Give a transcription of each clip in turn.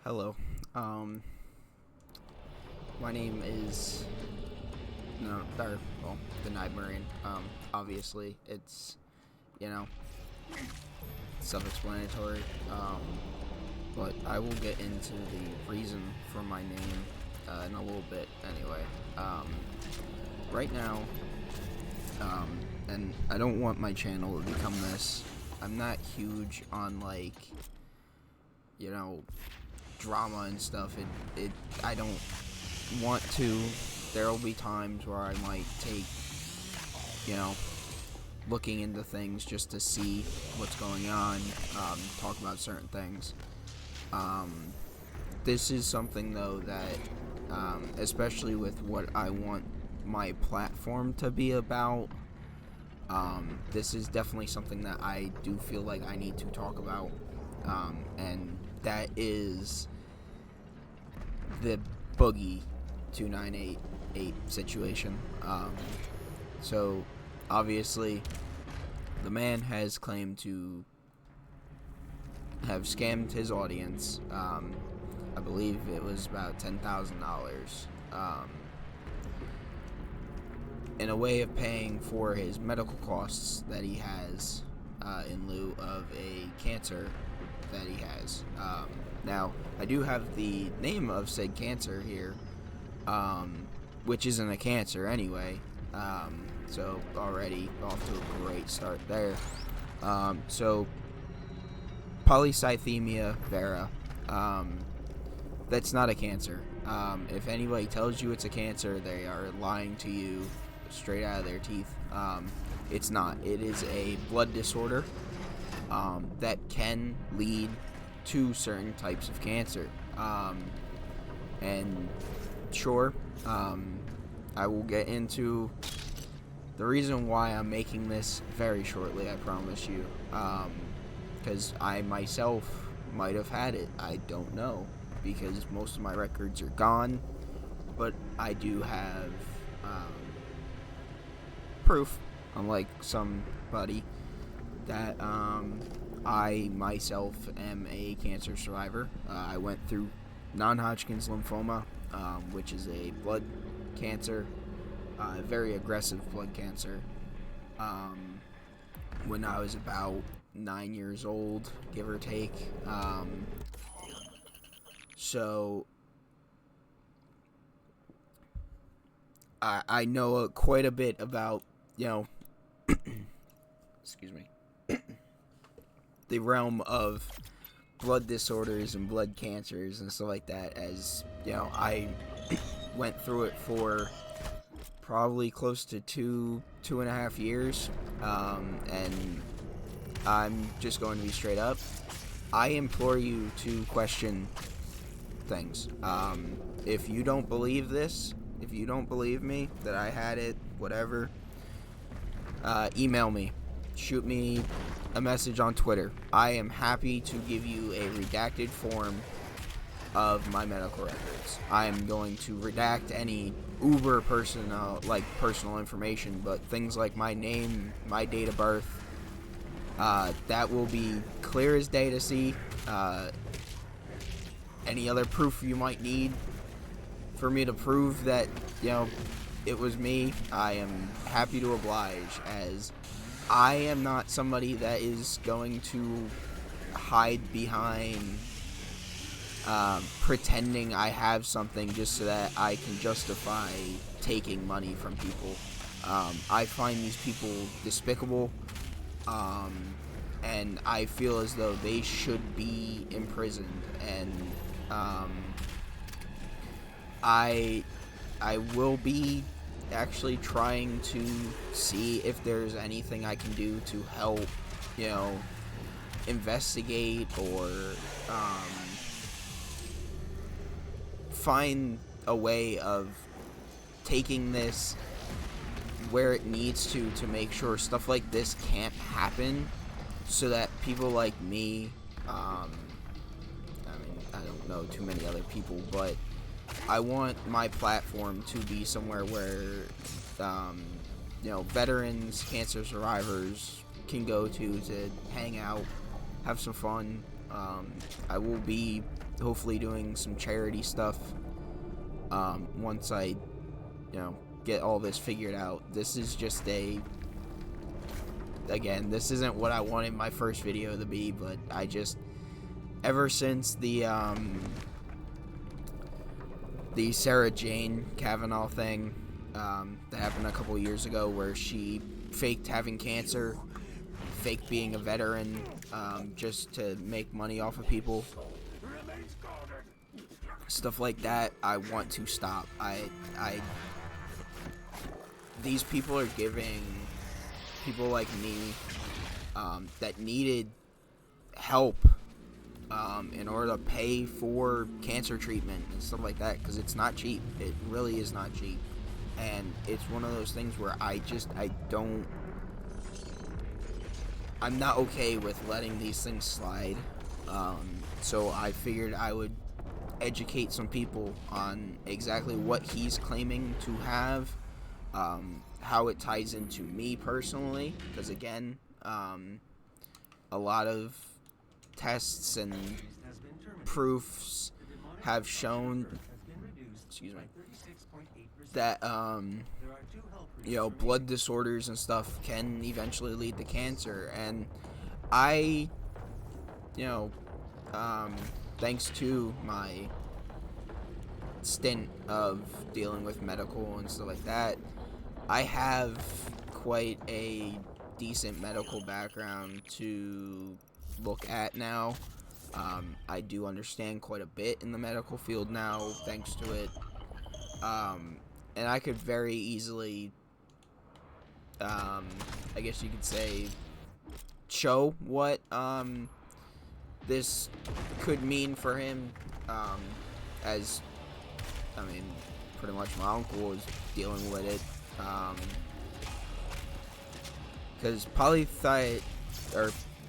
Hello. Um, my name is the Night Marine. Obviously, it's you know self-explanatory. But I will get into the reason for my name in a little bit. Anyway, right now, and I don't want my channel to become this. I'm not huge on drama and stuff. I don't want to. There'll be times where I might take, looking into things just to see what's going on, talk about certain things. This is something though that, especially with what I want my platform to be about, this is definitely something that I do feel like I need to talk about, and that is the Boogie2988 situation. So obviously the man has claimed to have scammed his audience. I believe it was about $10,000 in a way of paying for his medical costs that he has in lieu of a cancer that he has. Now, I do have the name of said cancer here, which isn't a cancer anyway, so already off to a great start there. So, polycythemia vera, that's not a cancer. If anybody tells you it's a cancer, they are lying to you straight out of their teeth. It's not. It is a blood disorder that can lead to certain types of cancer. And sure, I will get into the reason why I'm making this very shortly, I promise you. Because I myself might have had it. I don't know, because most of my records are gone. But I do have proof, unlike somebody, that I myself am a cancer survivor. I went through non-Hodgkin's lymphoma, which is a blood cancer, very aggressive blood cancer, when I was about 9 years old, give or take. So I know quite a bit about, excuse me, the realm of blood disorders and blood cancers and stuff like that, as, I went through it for probably close to two and a half years, and I'm just going to be straight up. I implore you to question things. If you don't believe this, if you don't believe me that I had it, whatever, email me, shoot me a message on Twitter. I am happy to give you a redacted form of my medical records. I am going to redact any uber personal information, but things like my name, my date of birth, that will be clear as day to see. Any other proof you might need for me to prove that, it was me, I am happy to oblige, as I am not somebody that is going to hide behind pretending I have something just so that I can justify taking money from people. I find these people despicable, and I feel as though they should be imprisoned, and I will be actually trying to see if there's anything I can do to help, investigate or find a way of taking this where it needs to make sure stuff like this can't happen, so that people like me, I don't know too many other people, but I want my platform to be somewhere where, veterans, cancer survivors can go to hang out, have some fun. I will be hopefully doing some charity stuff once I, get all this figured out. This is just again, this isn't what I wanted my first video to be, but I just, ever since the Sarah Jane Kavanaugh thing that happened a couple years ago, where she faked having cancer, faked being a veteran, just to make money off of people, stuff like that, I want to stop. These people are giving people like me that needed help in order to pay for cancer treatment and stuff like that, because it's not cheap. It really is not cheap. And it's one of those things where I'm not okay with letting these things slide. So I figured I would educate some people on exactly what he's claiming to have, how it ties into me personally, because again, a lot of tests and proofs have shown, that blood disorders and stuff can eventually lead to cancer. And I, thanks to my stint of dealing with medical and stuff like that, I have quite a decent medical background to look at now. I do understand quite a bit in the medical field now, thanks to it. And I could very easily, I guess you could say, show what this could mean for him, as, pretty much my uncle is dealing with it, because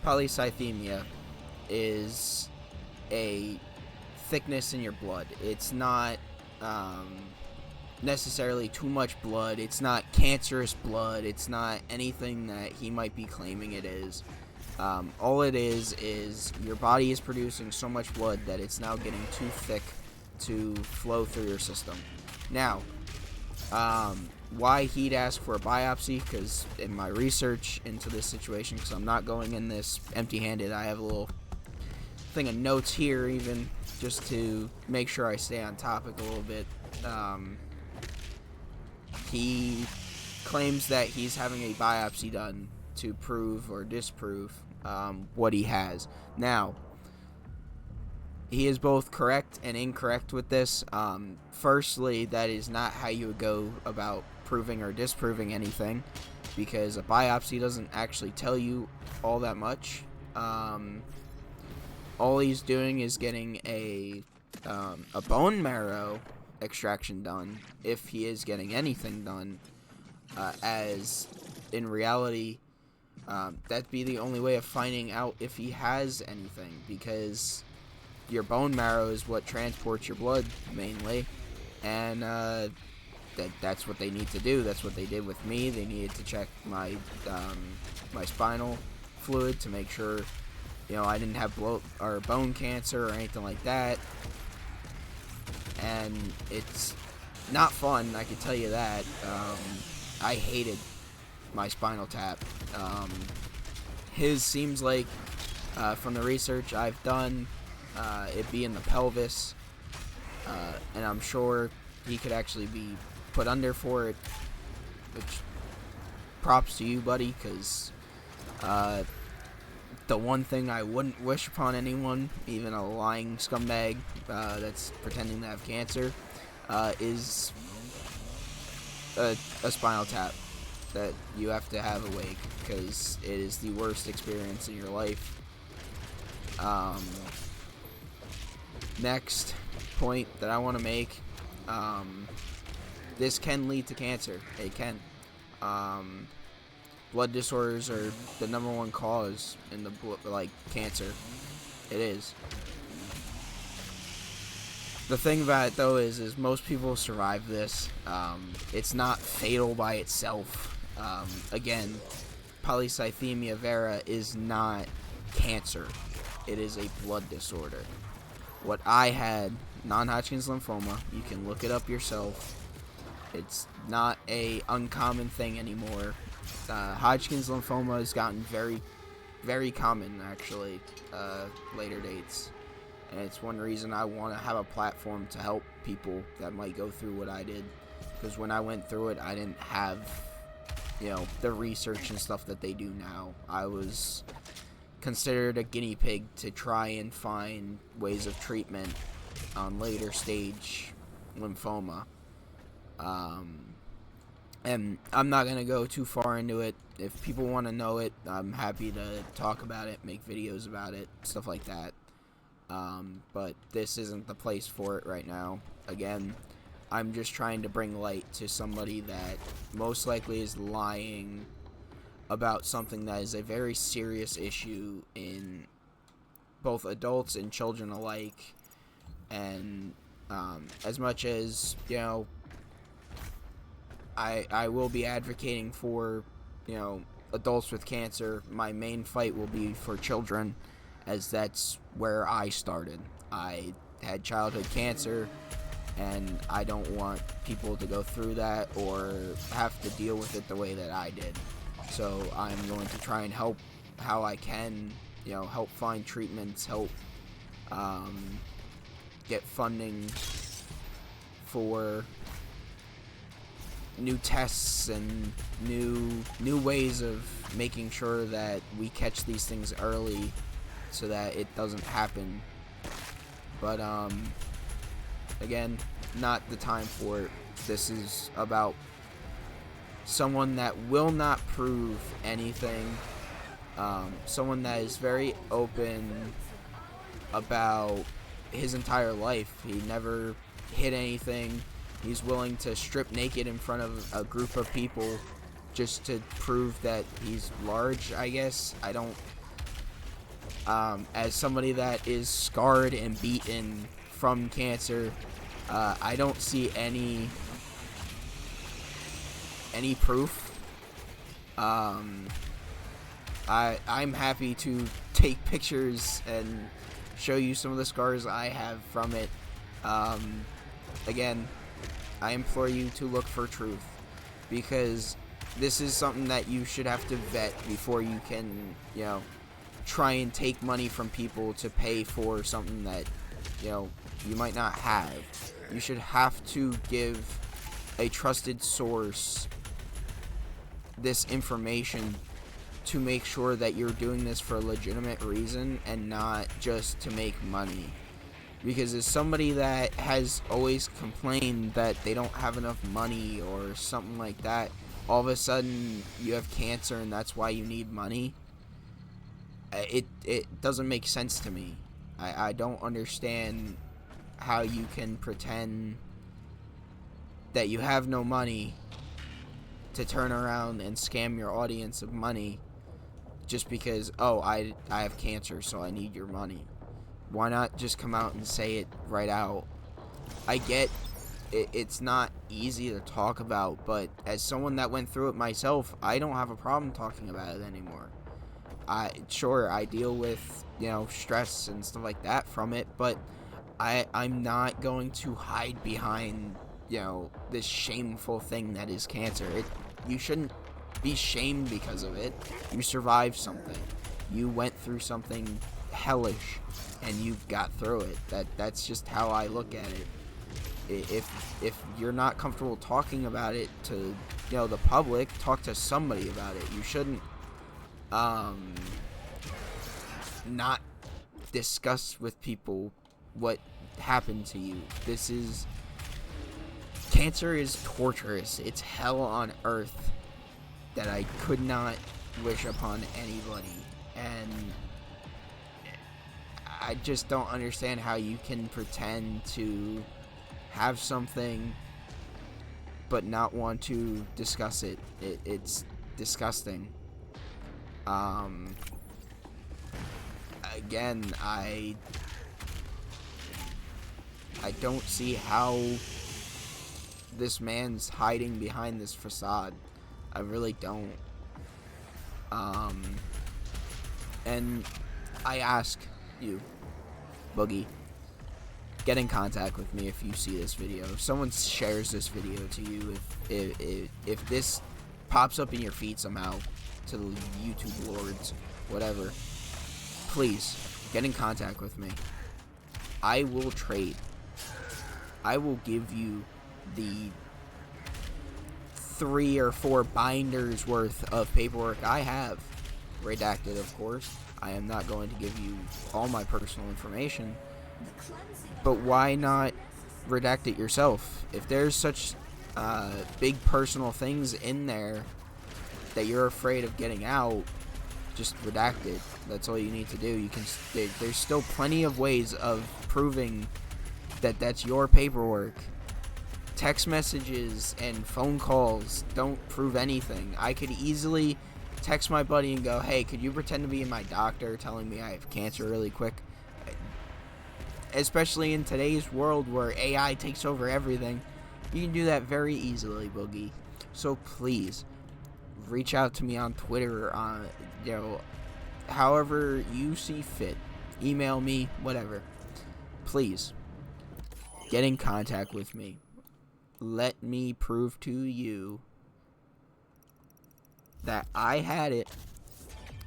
polycythemia is a thickness in your blood. It's not necessarily too much blood. It's not cancerous blood. It's not anything that he might be claiming it is. All it is your body is producing so much blood that it's now getting too thick to flow through your system. Now, why he'd ask for a biopsy, because in my research into this situation, because I'm not going in this empty-handed, I have a little thing of notes here even, just to make sure I stay on topic a little bit. He claims that he's having a biopsy done to prove or disprove what he has. Now, he is both correct and incorrect with this. Firstly, that is not how you would go about proving or disproving anything, because a biopsy doesn't actually tell you all that much. All he's doing is getting a bone marrow extraction done, if he is getting anything done, as in reality, that'd be the only way of finding out if he has anything, because your bone marrow is what transports your blood mainly, and that's what they need to do. That's what they did with me. They needed to check my my spinal fluid to make sure I didn't have bone cancer or anything like that. And it's not fun, I can tell you that. I hated my spinal tap. His seems like, from the research I've done, it be in the pelvis, and I'm sure he could actually be put under for it, which, props to you, buddy, because the one thing I wouldn't wish upon anyone, even a lying scumbag that's pretending to have cancer, is a spinal tap that you have to have awake, because it is the worst experience in your life. Next point that I want to make, this can lead to cancer. It can. Blood disorders are the #1 cause in the cancer. It is. The thing about it though is most people survive this. It's not fatal by itself. Again, polycythemia vera is not cancer. It is a blood disorder. what I had, non-Hodgkin's lymphoma. You can look it up yourself. It's not a uncommon thing anymore. Hodgkin's lymphoma has gotten very, very common, actually, later dates. And it's one reason I want to have a platform to help people that might go through what I did. Because when I went through it, I didn't have, the research and stuff that they do now. I was considered a guinea pig to try and find ways of treatment on later stage lymphoma. And I'm not going to go too far into it. If people want to know it, I'm happy to talk about it, make videos about it, stuff like that. But this isn't the place for it right now. Again, I'm just trying to bring light to somebody that most likely is lying about something that is a very serious issue in both adults and children alike. And as much as, I will be advocating for, adults with cancer, my main fight will be for children, as that's where I started. I had childhood cancer, and I don't want people to go through that or have to deal with it the way that I did. So I'm going to try and help how I can, help find treatments, help get funding for new tests and new ways of making sure that we catch these things early so that it doesn't happen. But again, not the time for it. This is about someone that will not prove anything, someone that is very open about his entire life. He never hid anything. He's willing to strip naked in front of a group of people just to prove that he's large, I guess. I don't, as somebody that is scarred and beaten from cancer, I don't see any proof. I'm happy to take pictures and show you some of the scars I have from it. Again, I implore you to look for truth, because this is something that you should have to vet before you can, try and take money from people to pay for something that, you might not have. You should have to give a trusted source this information to make sure that you're doing this for a legitimate reason and not just to make money. Because as somebody that has always complained that they don't have enough money or something like that, all of a sudden you have cancer and that's why you need money, it doesn't make sense to me. I don't understand how you can pretend that you have no money to turn around and scam your audience of money just because, I have cancer, so I need your money. Why not just come out and say it right out? I get it's not easy to talk about, but as someone that went through it myself, I don't have a problem talking about it anymore. I deal with, stress and stuff like that from it, but I'm not going to hide behind, this shameful thing that is cancer. You shouldn't be shamed because of it. You survived something. You went through something hellish, and you got through it. That's just how I look at it. If you're not comfortable talking about it to, the public, talk to somebody about it. You shouldn't not discuss with people what happened to you. Cancer is torturous. It's hell on earth that I could not wish upon anybody. And I just don't understand how you can pretend to have something but not want to discuss it. It's disgusting. Again, I don't see how this man's hiding behind this facade. I really don't. And I ask you, Boogie, get in contact with me if you see this video. If someone shares this video to you, if this pops up in your feed somehow to the YouTube lords, whatever, please get in contact with me. I will trade. I will give you the 3 or 4 binders worth of paperwork I have, redacted of course. I am not going to give you all my personal information, but why not redact it yourself? If there's such big personal things in there that you're afraid of getting out, just redact it. That's all you need to do. You can. There's still plenty of ways of proving that that's your paperwork. Text messages and phone calls don't prove anything. I could easily text my buddy and go, hey, could you pretend to be my doctor telling me I have cancer really quick? Especially in today's world where AI takes over everything, you can do that very easily, Boogie. So please, reach out to me on Twitter, however you see fit. Email me, whatever. Please, get in contact with me. Let me prove to you that I had it,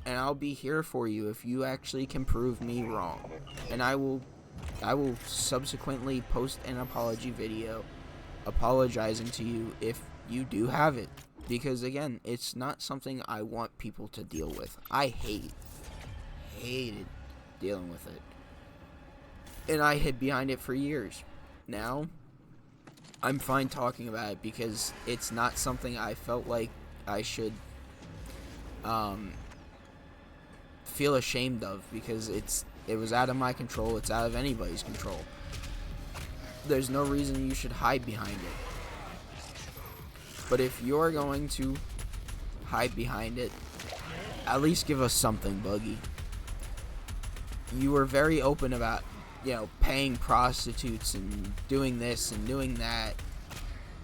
and I'll be here for you if you actually can prove me wrong. And I will subsequently post an apology video apologizing to you if you do have it, because again, it's not something I want people to deal with. I hated dealing with it, and I hid behind it for years. Now I'm fine talking about it because it's not something I felt like I should feel ashamed of, because it was out of my control. It's out of anybody's control. There's no reason you should hide behind it. But if you're going to hide behind it, at least give us something, Boogie. You were very open about, paying prostitutes and doing this and doing that,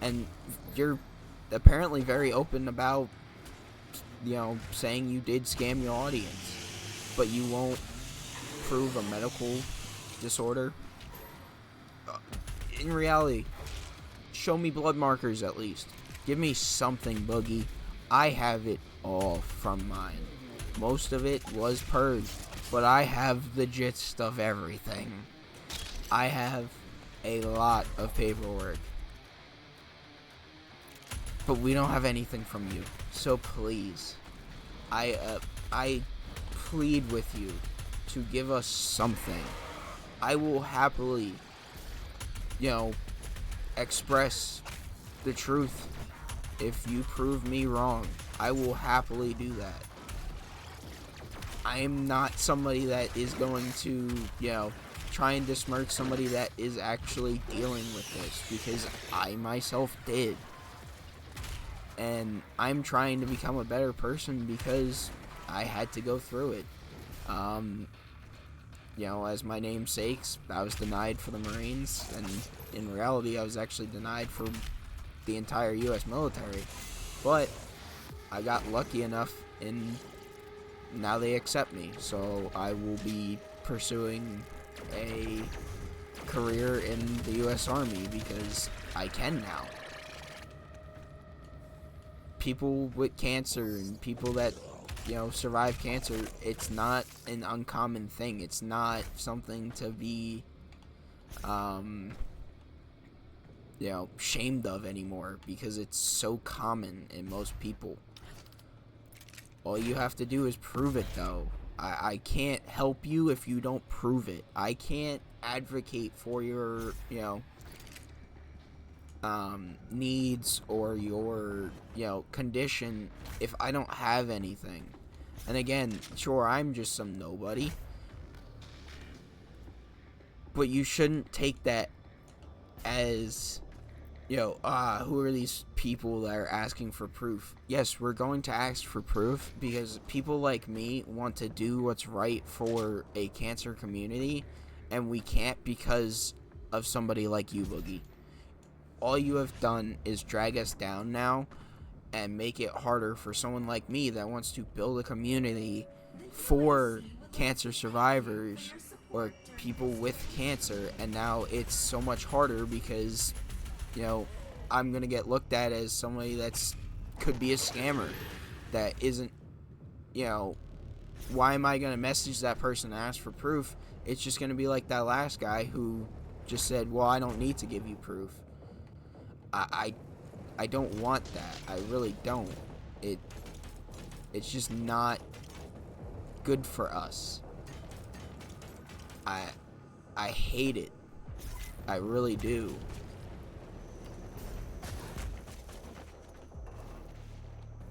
and you're apparently very open about, saying you did scam your audience, but you won't prove a medical disorder. In reality, show me blood markers at least. Give me something, Boogie. I have it all from mine. Most of it was purged, but I have the gist of everything. I have a lot of paperwork, but we don't have anything from you. So please, I plead with you to give us something. I will happily, express the truth. If you prove me wrong, I will happily do that. I am not somebody that is going to, try and besmirch somebody that is actually dealing with this, because I myself did. And I'm trying to become a better person because I had to go through it. As my namesakes, I was denied for the Marines, and in reality, I was actually denied for the entire U.S. military. But I got lucky enough, and now they accept me. So I will be pursuing a career in the U.S. Army because I can now. People with cancer and people that survive cancer, it's not an uncommon thing. It's not something to be shamed of anymore, because it's so common in most people. All you have to do is prove it, though. I can't help you if you don't prove it. I can't advocate for your needs or your condition if I don't have anything. And again, sure, I'm just some nobody, but you shouldn't take that as who are these people that are asking for proof? Yes, we're going to ask for proof because people like me want to do what's right for a cancer community, and we can't because of somebody like you, Boogie. All you have done is drag us down now and make it harder for someone like me that wants to build a community for cancer survivors or people with cancer, and now it's so much harder because, you know, I'm gonna get looked at as somebody that's could be a scammer that isn't, you know, why am I gonna message that person and ask for proof? It's just gonna be like that last guy who just said, well, I don't need to give you proof. I don't want that. I really don't. It's just not good for us. I hate it. I really do.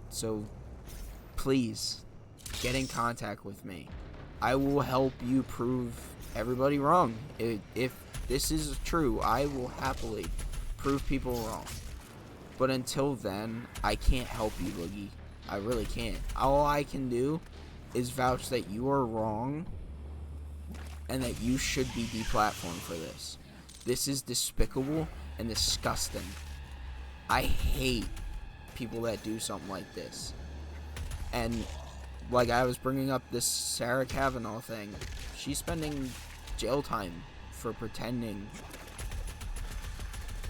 So please get in contact with me. I will help you prove everybody wrong. If this is true, I will happily prove people wrong. But until then, I can't help you, Boogie. I really can't. All I can do is vouch that you are wrong and that you should be deplatformed for this. This is despicable and disgusting. I hate people that do something like this. And like I was bringing up this Sarah Kavanaugh thing, she's spending jail time for pretending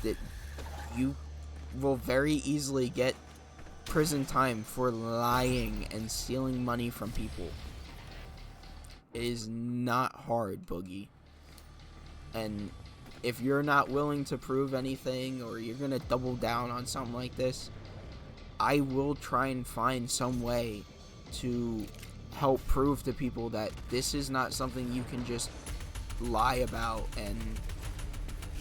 that you will very easily get prison time for lying and stealing money from people. It is not hard, Boogie. And if you're not willing to prove anything, or you're gonna double down on something like this, I will try and find some way to help prove to people that this is not something you can just lie about and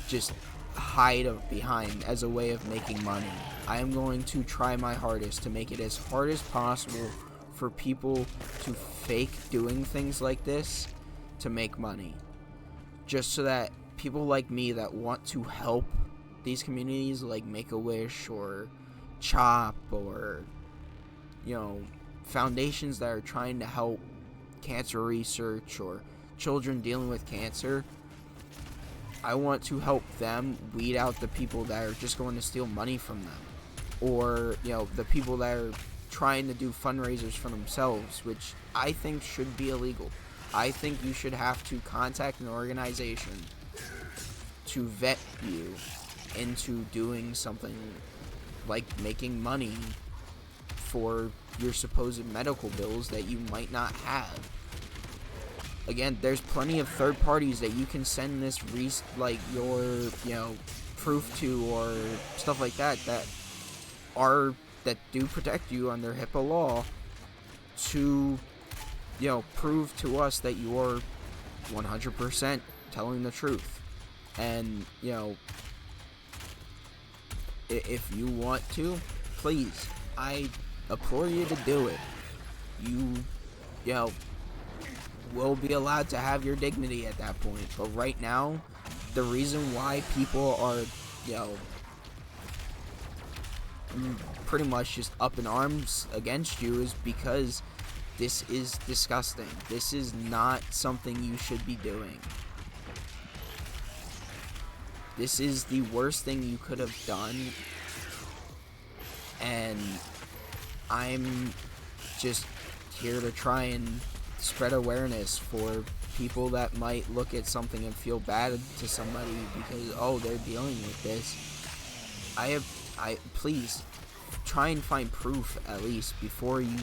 just hide behind as a way of making money. I am going to try my hardest to make it as hard as possible for people to fake doing things like this to make money, just so that people like me that want to help these communities, like Make-A-Wish or CHOP, or, you know, foundations that are trying to help cancer research or children dealing with cancer, I want to help them weed out the people that are just going to steal money from them, or, you know, the people that are trying to do fundraisers for themselves, which I think should be illegal. I think you should have to contact an organization to vet you into doing something like making money for your supposed medical bills that you might not have. Again, there's plenty of third parties that you can send this like your, you know, proof to, or stuff like that, that do protect you under HIPAA law, to, you know, prove to us that you're 100% telling the truth. And, you know, if you want to, please, I implore you to do it. You know, will be allowed to have your dignity at that point. But right now, the reason why people are, you know, pretty much just up in arms against you is because this is disgusting. This is not something you should be doing. This is the worst thing you could have done, and I'm just here to try and spread awareness for people that might look at something and feel bad to somebody because, oh, they're dealing with this. Please try and find proof at least before you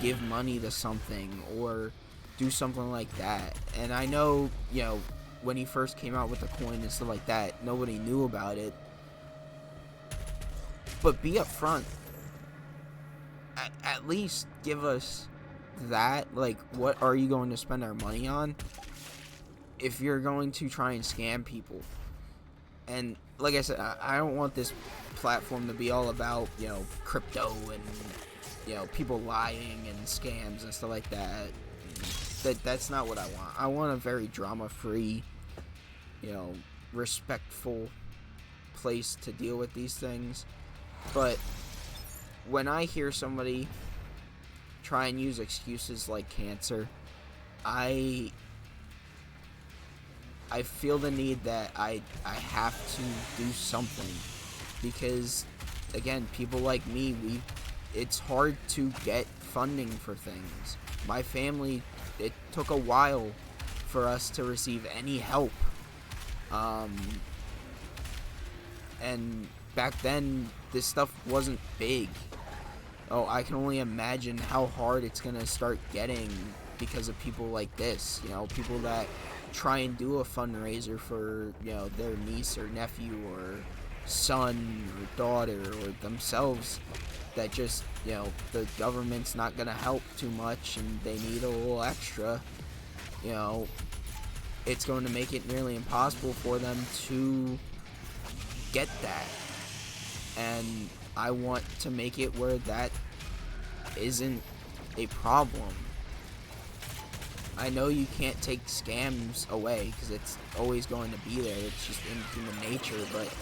give money to something or do something like that. And I know, you know, when he first came out with the coin and stuff like that, nobody knew about it. But be upfront. At least give us that. Like, what are you going to spend our money on if you're going to try and scam people? And like I said, I don't want this platform to be all about, you know, crypto and, you know, people lying and scams and stuff like that. That's not what I want. I want a very drama-free, you know, respectful place to deal with these things. But when I hear somebody try and use excuses like cancer, I feel the need that I have to do something, because again, people like me, it's hard to get funding for things. My family, it took a while for us to receive any help. And back then, this stuff wasn't big. Oh, I can only imagine how hard it's gonna start getting because of people like this. You know, people that try and do a fundraiser for, you know, their niece or nephew or son or daughter or themselves, that just, you know, the government's not gonna help too much and they need a little extra. You know, it's going to make it nearly impossible for them to get that. And I want to make it where that isn't a problem. I know you can't take scams away because it's always going to be there. It's just in human nature, but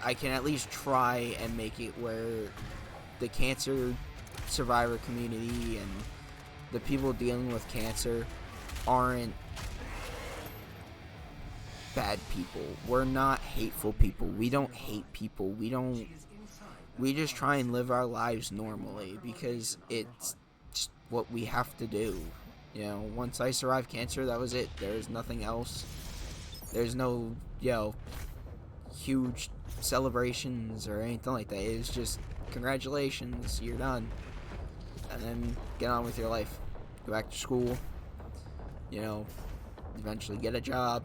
I can at least try and make it where the cancer survivor community and the people dealing with cancer aren't bad people. We're not hateful people. We don't hate people. We just try and live our lives normally because it's just what we have to do. You know, once I survived cancer, that was it. There's nothing else. There's no, you know, huge celebrations or anything like that. It's just congratulations, you're done. And then get on with your life. Go back to school. You know, eventually get a job.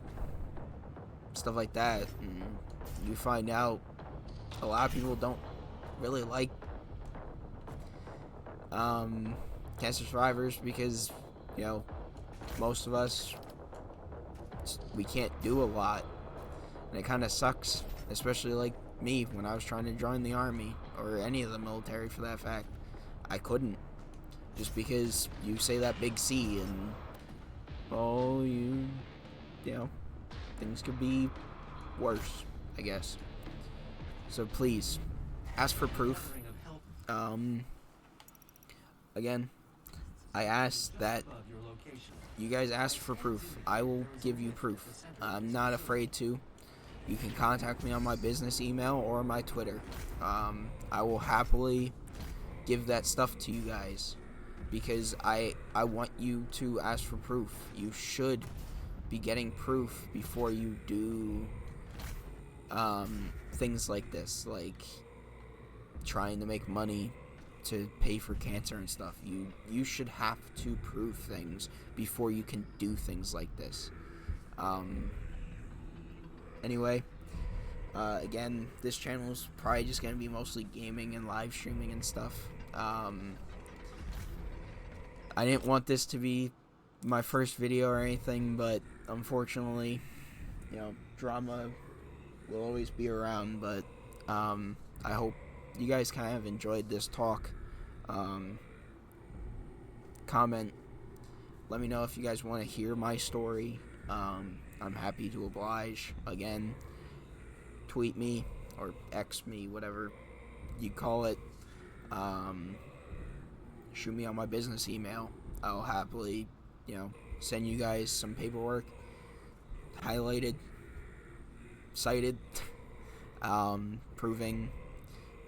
Stuff like that. And you find out a lot of people don't really like cancer survivors because, you know, most of us, we can't do a lot. And it kind of sucks, especially like me when I was trying to join the army or any of the military for that fact. I couldn't, just because you say that big C and you know, things could be worse, I guess. So please ask for proof. Again, I ask that you guys ask for proof. I will give you proof. I'm not afraid to. You can contact me on my business email or my Twitter. I will happily give that stuff to you guys because I want you to ask for proof. You should be getting proof before you do things like this, like trying to make money to pay for cancer and stuff. You should have to prove things before you can do things like this. Anyway, again, this channel is probably just going to be mostly gaming and live streaming and stuff. I didn't want this to be my first video or anything, but unfortunately, you know, drama will always be around, but I hope you guys kind of enjoyed this talk. Comment, let me know if you guys want to hear my story. I'm happy to oblige. Again, tweet me or X me, whatever you call it. Shoot me on my business email. I'll happily, you know, send you guys some paperwork, highlighted, cited, proving,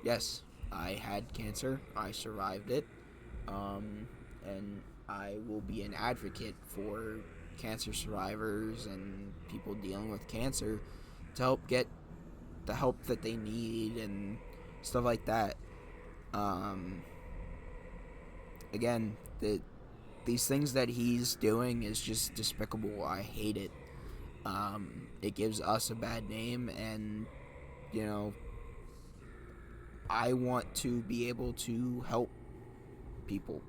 yes, I had cancer, I survived it, and I will be an advocate for cancer survivors and people dealing with cancer to help get the help that they need and stuff like that. Again, these things that he's doing is just despicable. I hate it. It gives us a bad name, and, you know, I want to be able to help people.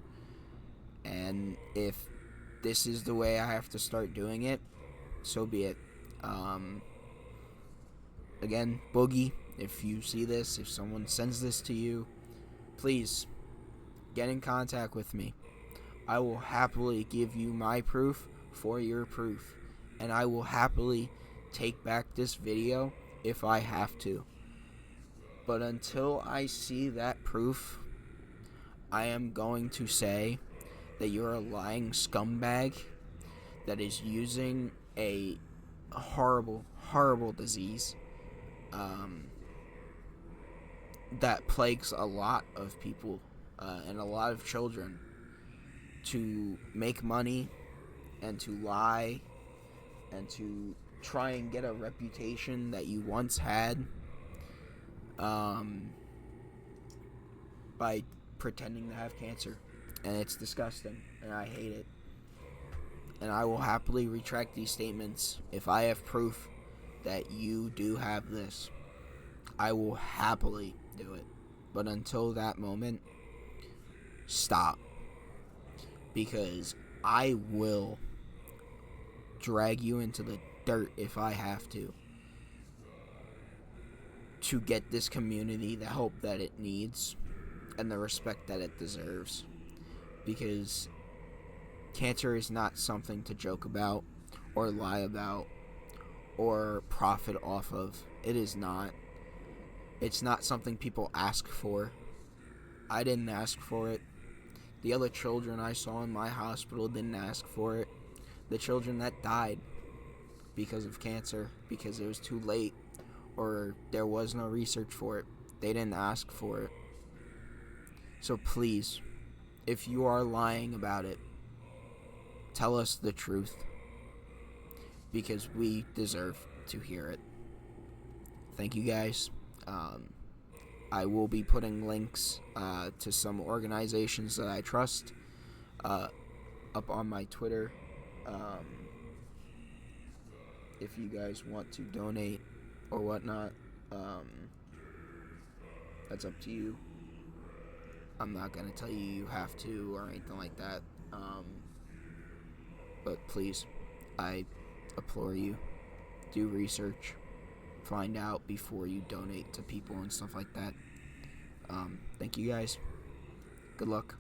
And if this is the way I have to start doing it, so be it. Again, Boogie, if you see this, if someone sends this to you, please get in contact with me. I will happily give you my proof for your proof, and I will happily take back this video if I have to. But until I see that proof, I am going to say that you're a lying scumbag that is using a horrible, horrible disease that plagues a lot of people and a lot of children to make money and to lie and to try and get a reputation that you once had by pretending to have cancer. And it's disgusting, and I hate it. And I will happily retract these statements if I have proof that you do have this. I will happily do it. But until that moment, stop. Because I will drag you into the dirt if I have to get this community the help that it needs and the respect that it deserves. Because cancer is not something to joke about or lie about or profit off of. It is not. It's not something people ask for. I didn't ask for it. The other children I saw in my hospital didn't ask for it. The children that died because of cancer, because it was too late or there was no research for it, they didn't ask for it. So please, if you are lying about it, tell us the truth, because we deserve to hear it. Thank you guys. I will be putting links to some organizations that I trust up on my Twitter. If you guys want to donate or whatnot, that's up to you. I'm not going to tell you have to or anything like that. But please, I implore you, do research, find out before you donate to people and stuff like that. Thank you guys. Good luck.